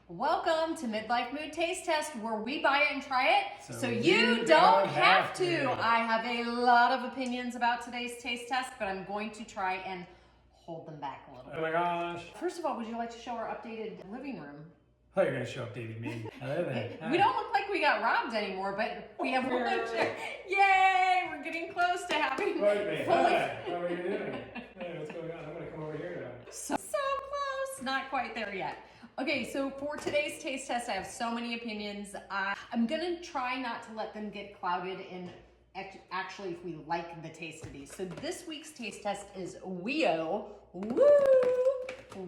Welcome to Midlife Mood Taste Test, where we buy it and try it so you don't have to. I have a lot of opinions about today's taste test, but I'm going to try and hold them back a little bit. Oh my gosh. First of all, would you like to show our updated living room? Oh, you're going to show updated me. Hello there. We don't look like we got robbed anymore, but we have one chair. Yay! We're getting close to having Wait, hi. How are you doing? Hey, what's going on? I'm going to come over here now. So close. Not quite there yet. Okay, so for today's taste test, I have so many opinions. I'm gonna try not to let them get clouded in actually if we like the taste of these. So this week's taste test is Wio. Woo!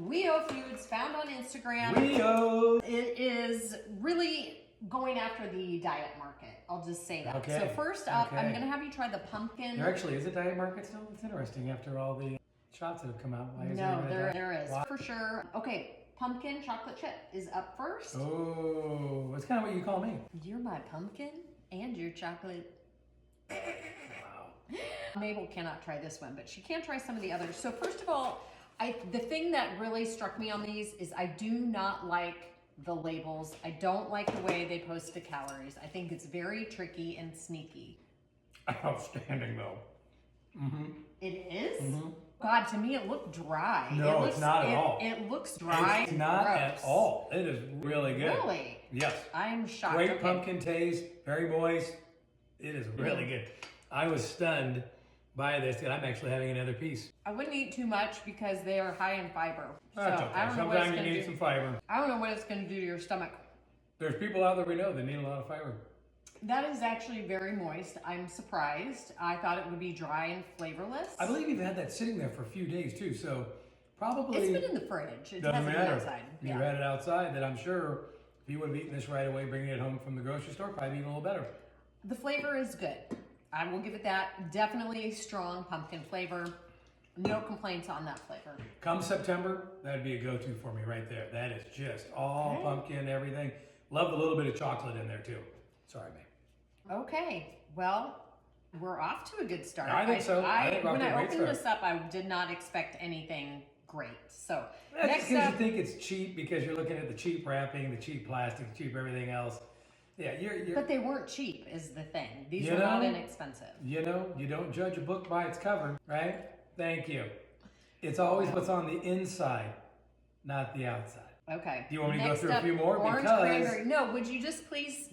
Wio Foods, found on Instagram. Wio! It is really going after the diet market. I'll just say that. Okay. So first up, I'm gonna have you try the pumpkin. There actually is a diet market still? It's interesting after all the shots that have come out. Why is No, there is. Why? For sure. Okay. Pumpkin chocolate chip is up first. Oh, that's kind of what you call me. You're my pumpkin and your chocolate. Wow. Mabel cannot try this one, but she can try some of the others. So first of all, the thing that really struck me on these is I do not like the labels. I don't like the way they post the calories. I think it's very tricky and sneaky. Outstanding though. Mm-hmm. It is? Mm-hmm. God, to me it looked dry. No, it's not at all. It looks dry. It's not gross. at all. It is really good. Really? Yes. I'm shocked. Great Okay. pumpkin taste, very moist. It is really good. I was stunned by this, and I'm actually having another piece. I wouldn't eat too much because they are high in fiber. That's so okay. I don't know what it's Sometimes you gonna need do. some fiber. I don't know what it's going to do to your stomach. There's people out there we know that need a lot of fiber. That is actually very moist. I'm surprised. I thought it would be dry and flavorless. I believe you've had that sitting there for a few days too, so probably It's been in the fridge. It doesn't hasn't been matter. outside. You Yeah. had it outside. That I'm sure if you would have eaten this right away, bringing it home from the grocery store, probably even a little better. The flavor is good. I will give it that. Definitely a strong pumpkin flavor. No complaints on that flavor. Come September, that'd be a go-to for me right there. That is just all Okay. pumpkin, everything. Love the little bit of chocolate in there too. Sorry, man. Okay. Well, we're off to a good start. I think so. I think we're off when to a I great opened start. this up, I did not expect anything great. So That's next because up, you think it's cheap because you're looking at the cheap wrapping, the cheap plastic, the cheap everything else. Yeah, you're but they weren't cheap is the thing. These You were not know? inexpensive. you know, you don't judge a book by its cover, right? Thank you. It's always what's on the inside, not the outside. Okay. Do you want me to go Next through a up, few more? Orange Because- cranberry. No, would you just please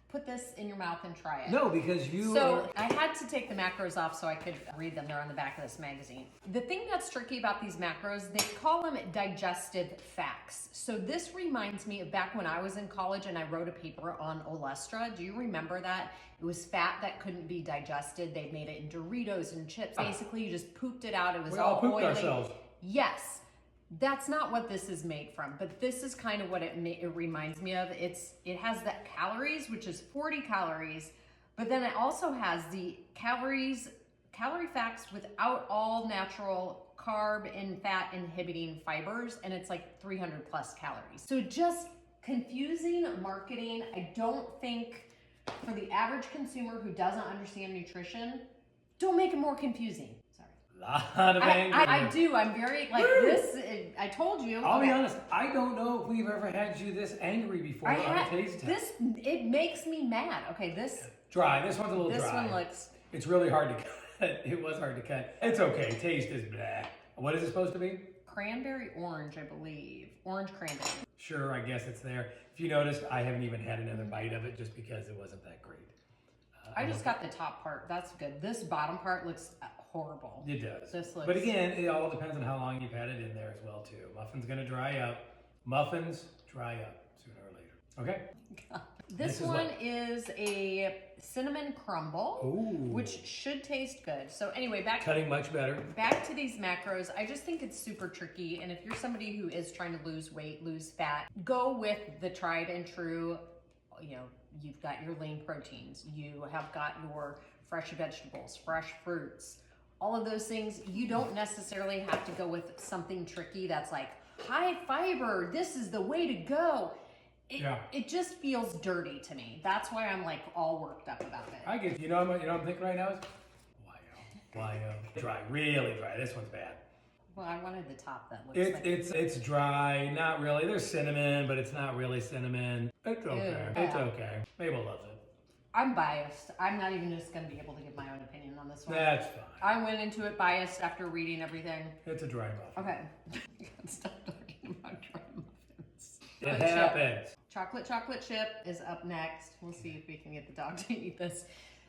put this in your mouth and try it? No, because you So I had to take the macros off so I could read them. They're on the back of this magazine. The thing that's tricky about these macros, they call them digestive facts. So this reminds me of back when I was in college and I wrote a paper on Olestra. Do you remember that? It was fat that couldn't be digested. They made it in Doritos and chips. Basically, you just pooped it out. It was we all pooped oily. ourselves. Yes. That's not what this is made from, but this is kind of what it reminds me of. It has the calories, which is 40 calories, but then it also has the calorie facts without all natural carb and fat inhibiting fibers, and it's like 300 plus calories. So just confusing marketing. I don't think for the average consumer who doesn't understand nutrition, don't make it more confusing. Lot of anger. I do. I'm very like this. I told you. I'll be honest. I don't know if we've ever had you this angry before on a taste test. This. It makes me mad. Okay, this. Dry. This one's a little This dry. one looks. It's really hard to cut. It was hard to cut. It's okay. Taste is blah. What is it supposed to be? Cranberry orange, I believe. Orange cranberry. Sure, I guess it's there. If you noticed, I haven't even had another bite of it just because it wasn't that great. I just got the top part. That's good. This bottom part looks horrible. It does. This looks. But again, it all depends on how long you've had it in there as well too. Muffin's gonna dry up. Muffins dry up sooner or later. Okay. This one is a cinnamon crumble, which should taste good. So anyway, Cutting much better. Back to these macros, I just think it's super tricky. And if you're somebody who is trying to lose weight, lose fat, go with the tried and true, you know, you've got your lean proteins, you have got your fresh vegetables, fresh fruits, all of those things. You don't necessarily have to go with something tricky that's like high fiber, this is the way to go. It just feels dirty to me. That's why I'm like all worked up about it. I get you know what I'm thinking right now is Wio. Dry, really dry. This one's bad. Well, I wanted the top that looks like It's dry, not really. There's cinnamon, but it's not really cinnamon. It's okay. Ew. It's okay. Mabel loves it. I'm biased. I'm not even just going to be able to give my own opinion on this one. That's fine. I went into it biased after reading everything. It's a dry muffin. Okay. Stop talking about dry muffins. It happens. Chocolate chip is up next. We'll see if we can get the dog to eat this.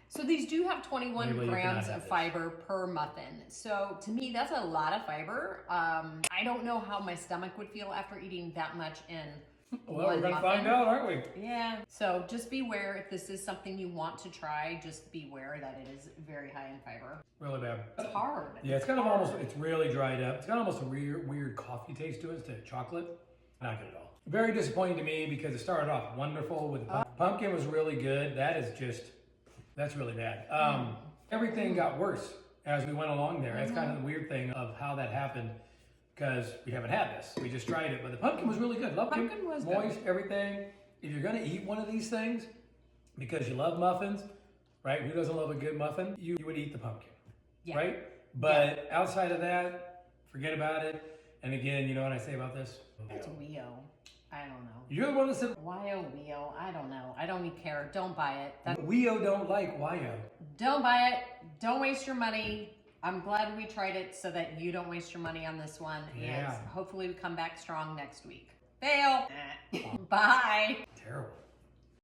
So these do have 21 Mabel, grams of fiber per muffin. So to me, that's a lot of fiber. I don't know how my stomach would feel after eating that much in Well, one we're going to muffin. find out, aren't we? Yeah. So just beware if this is something you want to try, just beware that it is very high in fiber. Really bad. It's hard. Yeah, it's kind of almost, it's really dried up. It's got almost a weird coffee taste to it instead of chocolate. Not good at all. Very disappointing to me because it started off wonderful with the pumpkin was really good. That's really bad. Everything got worse as we went along there. That's kind of the weird thing of how that happened because we haven't had this. We just tried it, but the pumpkin was really good. Pumpkin was moist, everything. If you're gonna eat one of these things because you love muffins, right? Who doesn't love a good muffin? You would eat the pumpkin, Yeah. right? But outside of that, forget about it. And again, you know what I say about this? It's Wio. I don't know. You're the one that said Wio. I don't know. I don't even care. Don't buy it. Wio don't like Wio. Don't buy it. Don't waste your money. I'm glad we tried it so that you don't waste your money on this one. Yeah. And hopefully we come back strong next week. Fail. Bye. Terrible.